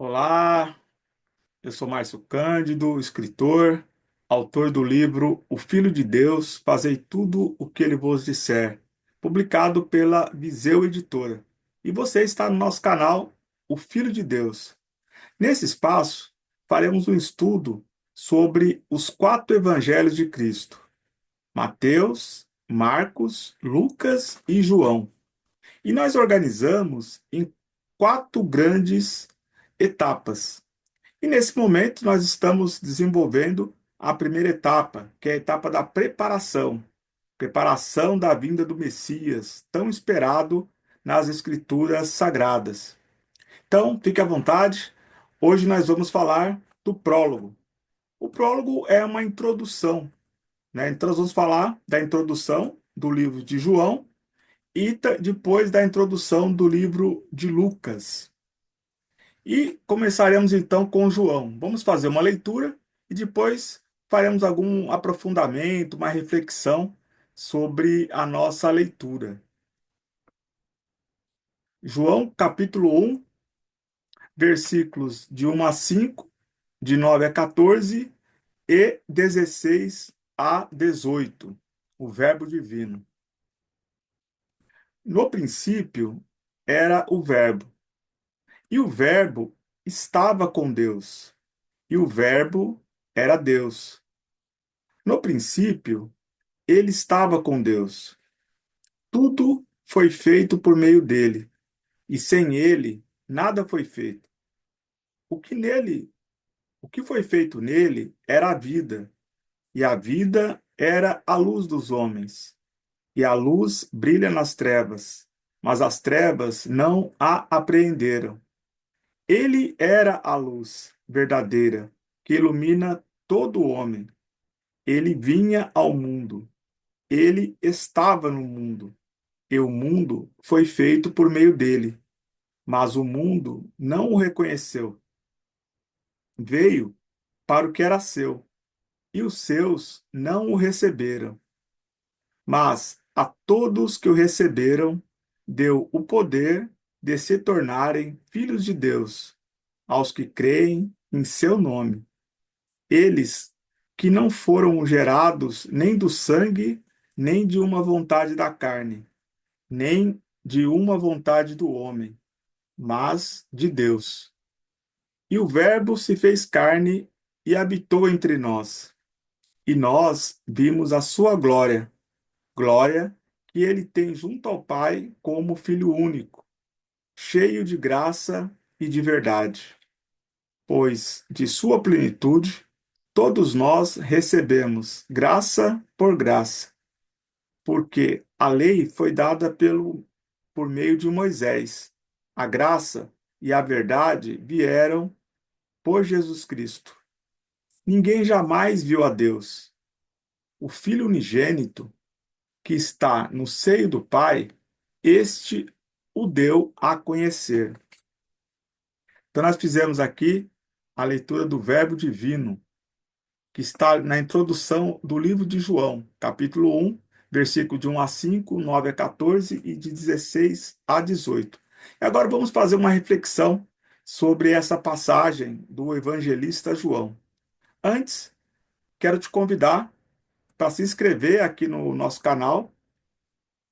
Olá, eu sou Márcio Cândido, escritor, autor do livro O Filho de Deus, Fazei tudo o que ele vos disser, publicado pela Viseu Editora. E você está no nosso canal, O Filho de Deus. Nesse espaço, faremos um estudo sobre os quatro evangelhos de Cristo: Mateus, Marcos, Lucas e João. E nós organizamos em quatro grandes etapas. E nesse momento nós estamos desenvolvendo a primeira etapa, que é a etapa da preparação, preparação da vinda do Messias, tão esperado nas Escrituras Sagradas. Então, fique à vontade. Hoje nós vamos falar do prólogo. O prólogo é uma introdução, né? Então, nós vamos falar da introdução do livro de João e depois da introdução do livro de Lucas. E começaremos então com João. Vamos fazer uma leitura e depois faremos algum aprofundamento, uma reflexão sobre a nossa leitura. João, capítulo 1, versículos de 1 a 5, de 9 a 14 e 16 a 18. O Verbo Divino. No princípio era o Verbo, e o Verbo estava com Deus, e o Verbo era Deus. No princípio, ele estava com Deus. Tudo foi feito por meio dele, e sem ele, nada foi feito. O que nele, o que foi feito nele era a vida, e a vida era a luz dos homens. E a luz brilha nas trevas, mas as trevas não a apreenderam. Ele era a luz verdadeira, que ilumina todo homem. Ele vinha ao mundo. Ele estava no mundo, e o mundo foi feito por meio dele, mas o mundo não o reconheceu. Veio para o que era seu, e os seus não o receberam. Mas a todos que o receberam, deu o poder de se tornarem filhos de Deus, aos que creem em seu nome. Eles que não foram gerados nem do sangue, nem de uma vontade da carne, nem de uma vontade do homem, mas de Deus. E o Verbo se fez carne e habitou entre nós. E nós vimos a sua glória, glória que ele tem junto ao Pai como Filho único, cheio de graça e de verdade. Pois de sua plenitude, todos nós recebemos graça por graça, porque a lei foi dada por meio de Moisés. A graça e a verdade vieram por Jesus Cristo. Ninguém jamais viu a Deus. O Filho unigênito, que está no seio do Pai, este o deu a conhecer. Então, nós fizemos aqui a leitura do Verbo Divino, que está na introdução do livro de João, capítulo 1, versículo de 1 a 5, 9 a 14 e de 16 a 18. E agora vamos fazer uma reflexão sobre essa passagem do evangelista João. Antes, quero te convidar para se inscrever aqui no nosso canal,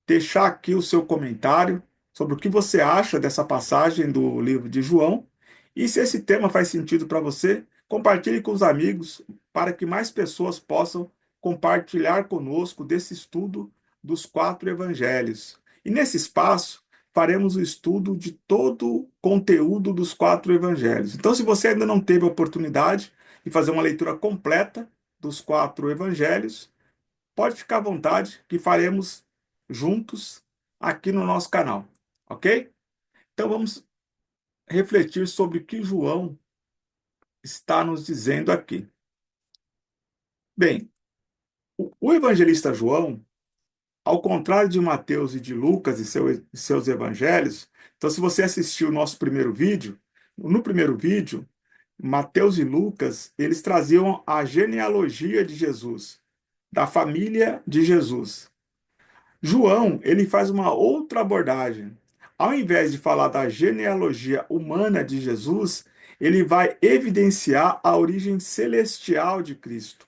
deixar aqui o seu comentário sobre o que você acha dessa passagem do livro de João. E se esse tema faz sentido para você, compartilhe com os amigos para que mais pessoas possam compartilhar conosco desse estudo dos quatro evangelhos. E nesse espaço, faremos o estudo de todo o conteúdo dos quatro evangelhos. Então, se você ainda não teve a oportunidade de fazer uma leitura completa dos quatro evangelhos, pode ficar à vontade que faremos juntos aqui no nosso canal, ok? Então vamos refletir sobre o que João está nos dizendo aqui. Bem, o evangelista João, ao contrário de Mateus e de Lucas e seus evangelhos, então se você assistiu o nosso primeiro vídeo, no primeiro vídeo, Mateus e Lucas, eles traziam a genealogia de Jesus, da família de Jesus. João, ele faz uma outra abordagem. Ao invés de falar da genealogia humana de Jesus, ele vai evidenciar a origem celestial de Cristo,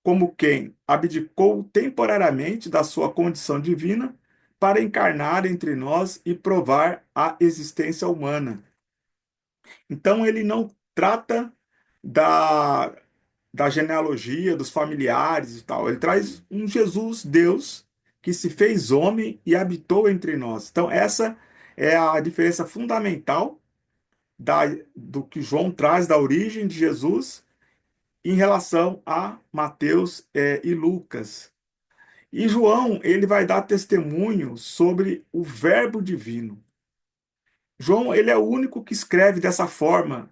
como quem abdicou temporariamente da sua condição divina para encarnar entre nós e provar a existência humana. Então, ele não trata da, da genealogia, dos familiares e tal. Ele traz um Jesus, Deus, que se fez homem e habitou entre nós. Então, essa é a diferença fundamental do que João traz da origem de Jesus em relação a Mateus, e Lucas. E João, ele vai dar testemunho sobre o Verbo divino. João, ele é o único que escreve dessa forma,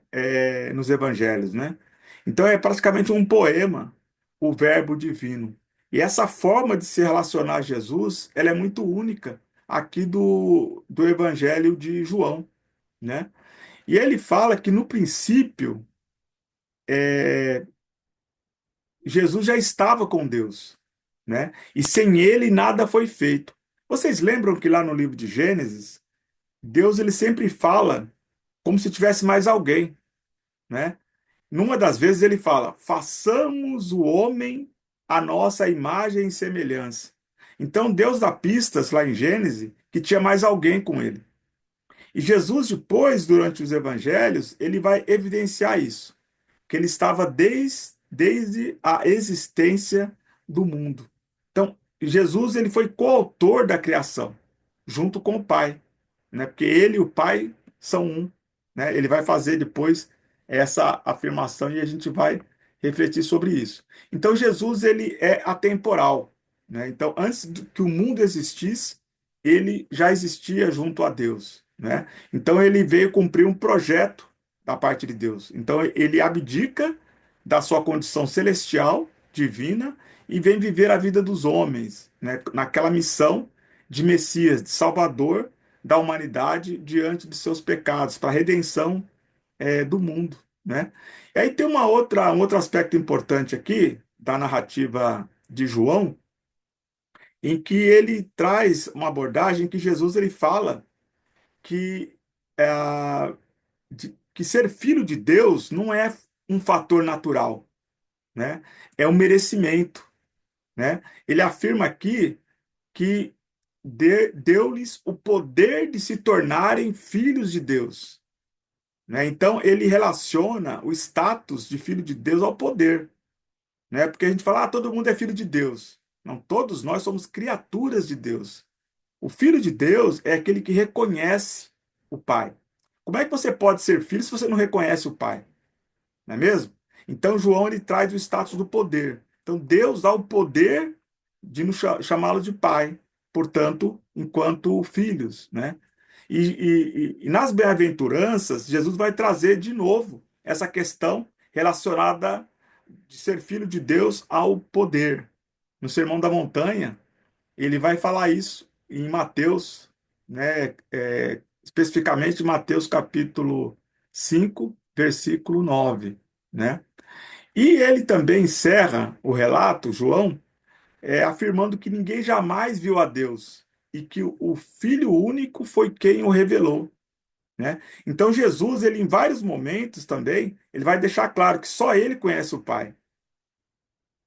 nos evangelhos, né? Então é praticamente um poema, o Verbo divino. E essa forma de se relacionar a Jesus, ela é muito única aqui do evangelho de João, né? E ele fala que no princípio, Jesus já estava com Deus, né? E sem ele nada foi feito. Vocês lembram que lá no livro de Gênesis, Deus ele sempre fala como se tivesse mais alguém, né? Numa das vezes ele fala: façamos o homem a nossa imagem e semelhança. Então Deus dá pistas lá em Gênesis que tinha mais alguém com ele. E Jesus, depois, durante os evangelhos, ele vai evidenciar isso, que ele estava desde a existência do mundo. Então, Jesus ele foi coautor da criação, junto com o Pai, né? Porque ele e o Pai são um, né? Ele vai fazer depois essa afirmação e a gente vai refletir sobre isso. Então, Jesus ele é atemporal, né? Então, antes que o mundo existisse, ele já existia junto a Deus, né? Então, ele veio cumprir um projeto da parte de Deus. Então, ele abdica da sua condição celestial, divina, e vem viver a vida dos homens, né? Naquela missão de Messias, de Salvador da humanidade diante de seus pecados, para a redenção, do mundo, né? E aí tem um outro aspecto importante aqui da narrativa de João, em que ele traz uma abordagem que Jesus ele fala que, é, que ser filho de Deus não é um fator natural, né? É um merecimento, né? Ele afirma aqui que deu-lhes o poder de se tornarem filhos de Deus, né? Então ele relaciona o status de filho de Deus ao poder, né? Porque a gente fala, todo mundo é filho de Deus. Não, todos nós somos criaturas de Deus. O filho de Deus é aquele que reconhece o Pai. Como é que você pode ser filho se você não reconhece o Pai? Não é mesmo? Então João ele traz o status do poder. Então Deus dá o poder de nos chamá-lo de pai, portanto, enquanto filhos, né? E nas bem-aventuranças, Jesus vai trazer de novo essa questão relacionada de ser filho de Deus ao poder. No Sermão da Montanha, ele vai falar isso em Mateus, né? Especificamente Mateus capítulo 5, versículo 9, né? E ele também encerra o relato, João, afirmando que ninguém jamais viu a Deus e que o Filho único foi quem o revelou, né? Então Jesus, ele em vários momentos também, ele vai deixar claro que só ele conhece o Pai.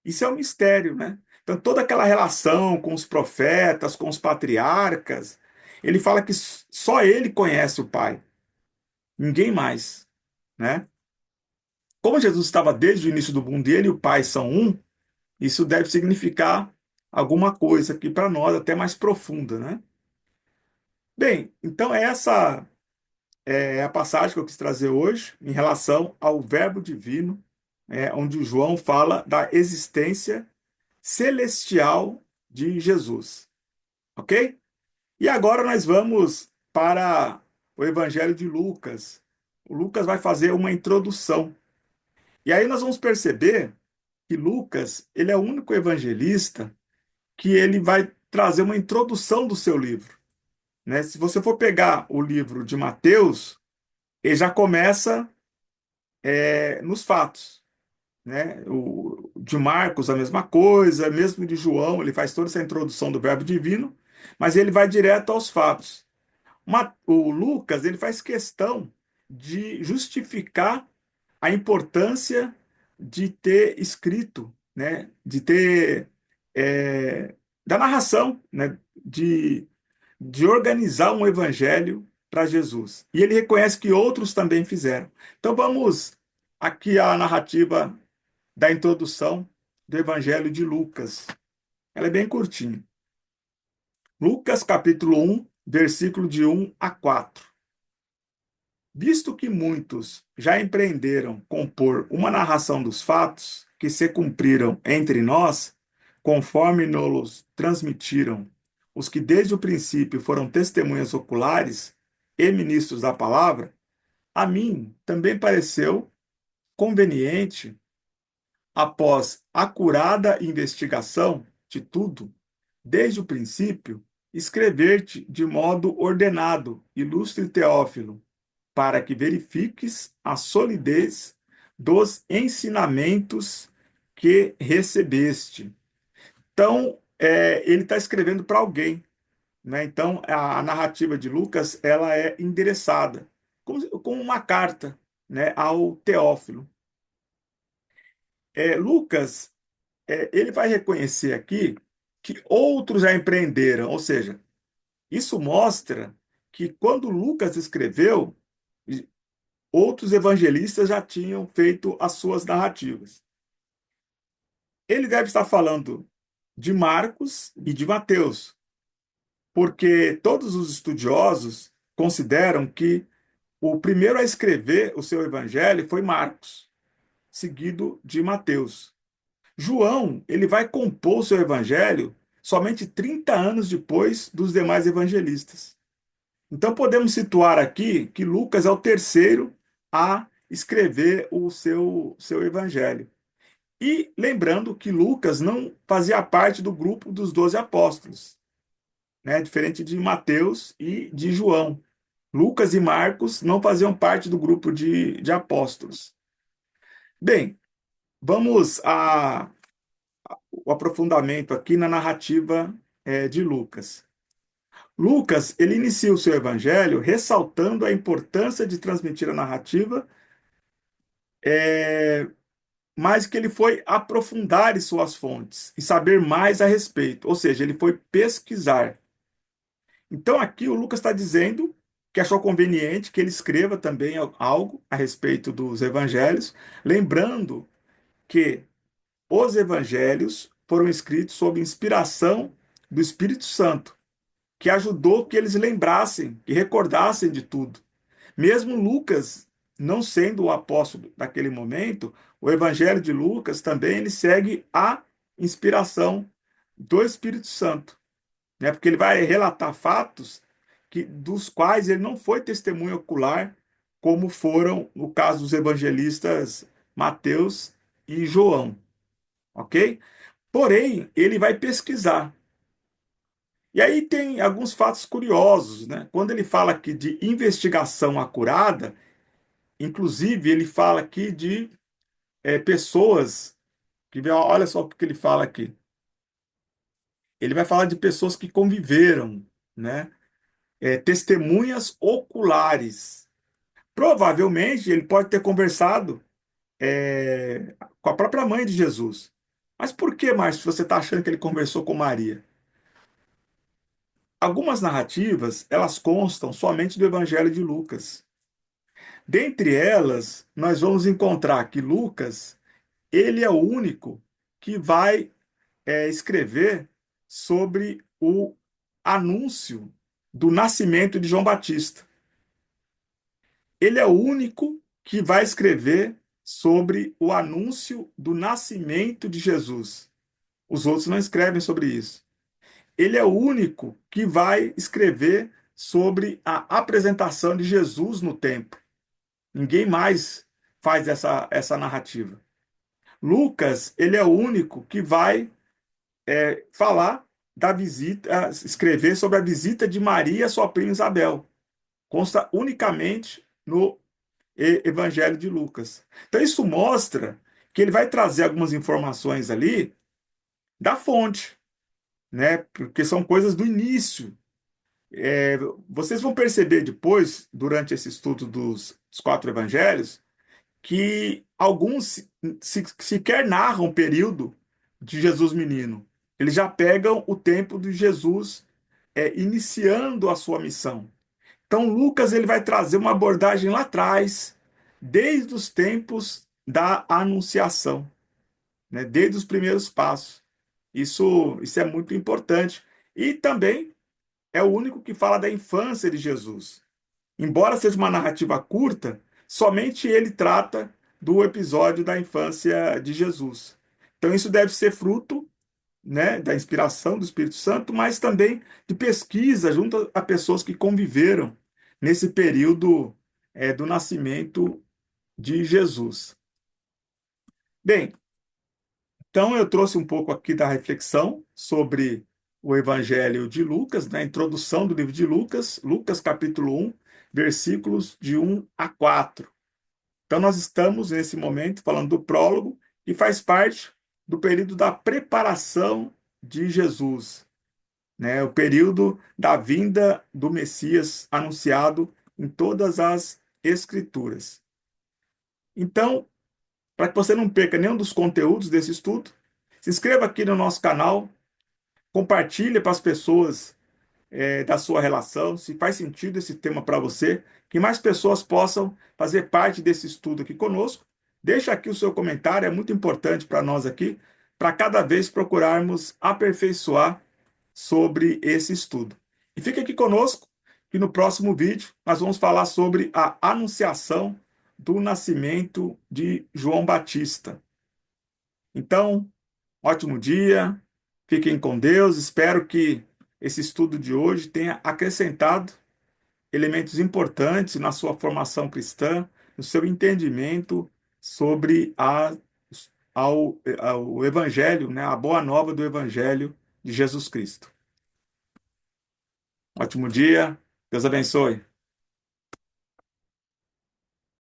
Isso é um mistério, né? Então toda aquela relação com os profetas, com os patriarcas, ele fala que só ele conhece o Pai, ninguém mais, né? Como Jesus estava desde o início do mundo e ele e o Pai são um, isso deve significar alguma coisa aqui para nós, até mais profunda, né? Bem, então essa é a passagem que eu quis trazer hoje em relação ao Verbo Divino, onde João fala da existência celestial de Jesus, ok? E agora nós vamos para o Evangelho de Lucas. O Lucas vai fazer uma introdução. E aí nós vamos perceber que Lucas, ele é o único evangelista que ele vai trazer uma introdução do seu livro, né? Se você for pegar o livro de Mateus, ele já começa, nos fatos, né? O de Marcos a mesma coisa, mesmo de João, ele faz toda essa introdução do Verbo Divino, mas ele vai direto aos fatos. O Lucas, ele faz questão de justificar a importância de ter escrito, né, de ter da narração, né, de organizar um evangelho para Jesus. E ele reconhece que outros também fizeram. Então vamos aqui à narrativa da introdução do Evangelho de Lucas. Ela é bem curtinha. Lucas capítulo 1, versículo de 1 a 4. Visto que muitos já empreenderam compor uma narração dos fatos que se cumpriram entre nós, conforme nos transmitiram os que desde o princípio foram testemunhas oculares e ministros da palavra, a mim também pareceu conveniente, após acurada investigação de tudo, desde o princípio, escrever-te de modo ordenado, ilustre Teófilo, para que verifiques a solidez dos ensinamentos que recebeste. Então, ele está escrevendo para alguém, né? Então, a narrativa de Lucas ela é endereçada como uma carta, né, ao Teófilo. Lucas, ele vai reconhecer aqui que outros já empreenderam, ou seja, isso mostra que quando Lucas escreveu, outros evangelistas já tinham feito as suas narrativas. Ele deve estar falando de Marcos e de Mateus, porque todos os estudiosos consideram que o primeiro a escrever o seu evangelho foi Marcos, seguido de Mateus. João, ele vai compor o seu evangelho somente 30 anos depois dos demais evangelistas. Então podemos situar aqui que Lucas é o terceiro a escrever o seu evangelho. E lembrando que Lucas não fazia parte do grupo dos 12 apóstolos, né? Diferente de Mateus e de João. Lucas e Marcos não faziam parte do grupo de apóstolos. Bem, vamos o aprofundamento aqui na narrativa de Lucas. Lucas, ele inicia o seu evangelho ressaltando a importância de transmitir a narrativa, é, mas que ele foi aprofundar em suas fontes e saber mais a respeito, ou seja, ele foi pesquisar. Então aqui o Lucas está dizendo que achou conveniente que ele escreva também algo a respeito dos evangelhos, lembrando que os evangelhos foram escritos sob inspiração do Espírito Santo, que ajudou que eles lembrassem, que recordassem de tudo. Mesmo Lucas não sendo o apóstolo daquele momento, o Evangelho de Lucas também ele segue a inspiração do Espírito Santo, né? Porque ele vai relatar fatos dos quais ele não foi testemunha ocular, como foram no caso dos evangelistas Mateus e João, ok? Porém, ele vai pesquisar. E aí tem alguns fatos curiosos, né? Quando ele fala aqui de investigação acurada, inclusive ele fala aqui de pessoas olha só o que ele fala aqui. Ele vai falar de pessoas que conviveram, né? Testemunhas oculares. Provavelmente ele pode ter conversado com a própria mãe de Jesus. Mas por que, Márcio, você está achando que ele conversou com Maria? Algumas narrativas, elas constam somente do Evangelho de Lucas. Dentre elas, nós vamos encontrar que Lucas, ele é o único que vai escrever sobre o anúncio do nascimento de João Batista. Ele é o único que vai escrever sobre o anúncio do nascimento de Jesus. Os outros não escrevem sobre isso. Ele é o único que vai escrever sobre a apresentação de Jesus no templo. Ninguém mais faz essa narrativa. Lucas, ele é o único que vai falar da visita, escrever sobre a visita de Maria à sua prima Isabel. Consta unicamente no Evangelho de Lucas. Então isso mostra que ele vai trazer algumas informações ali da fonte, né? Porque são coisas do início. É, vocês vão perceber depois, durante esse estudo dos os quatro evangelhos, que alguns sequer narram o período de Jesus menino. Eles já pegam o tempo de Jesus iniciando a sua missão. Então, Lucas ele vai trazer uma abordagem lá atrás, desde os tempos da anunciação, né? Desde os primeiros passos. Isso é muito importante. E também é o único que fala da infância de Jesus. Embora seja uma narrativa curta, somente ele trata do episódio da infância de Jesus. Então, isso deve ser fruto, né, da inspiração do Espírito Santo, mas também de pesquisa junto a pessoas que conviveram nesse período do nascimento de Jesus. Bem, então eu trouxe um pouco aqui da reflexão sobre o Evangelho de Lucas, na introdução do livro de Lucas, Lucas capítulo 1, versículos de 1 a 4. Então nós estamos nesse momento falando do prólogo, que faz parte do período da preparação de Jesus, né? O período da vinda do Messias anunciado em todas as Escrituras. Então, para que você não perca nenhum dos conteúdos desse estudo, se inscreva aqui no nosso canal, compartilhe para as pessoas da sua relação, se faz sentido esse tema para você, que mais pessoas possam fazer parte desse estudo aqui conosco. Deixa aqui o seu comentário, é muito importante para nós aqui, para cada vez procurarmos aperfeiçoar sobre esse estudo. E fique aqui conosco, que no próximo vídeo nós vamos falar sobre a anunciação do nascimento de João Batista. Então, ótimo dia, fiquem com Deus. Espero que esse estudo de hoje tenha acrescentado elementos importantes na sua formação cristã, no seu entendimento sobre ao Evangelho, né, a boa nova do Evangelho de Jesus Cristo. Ótimo dia, Deus abençoe.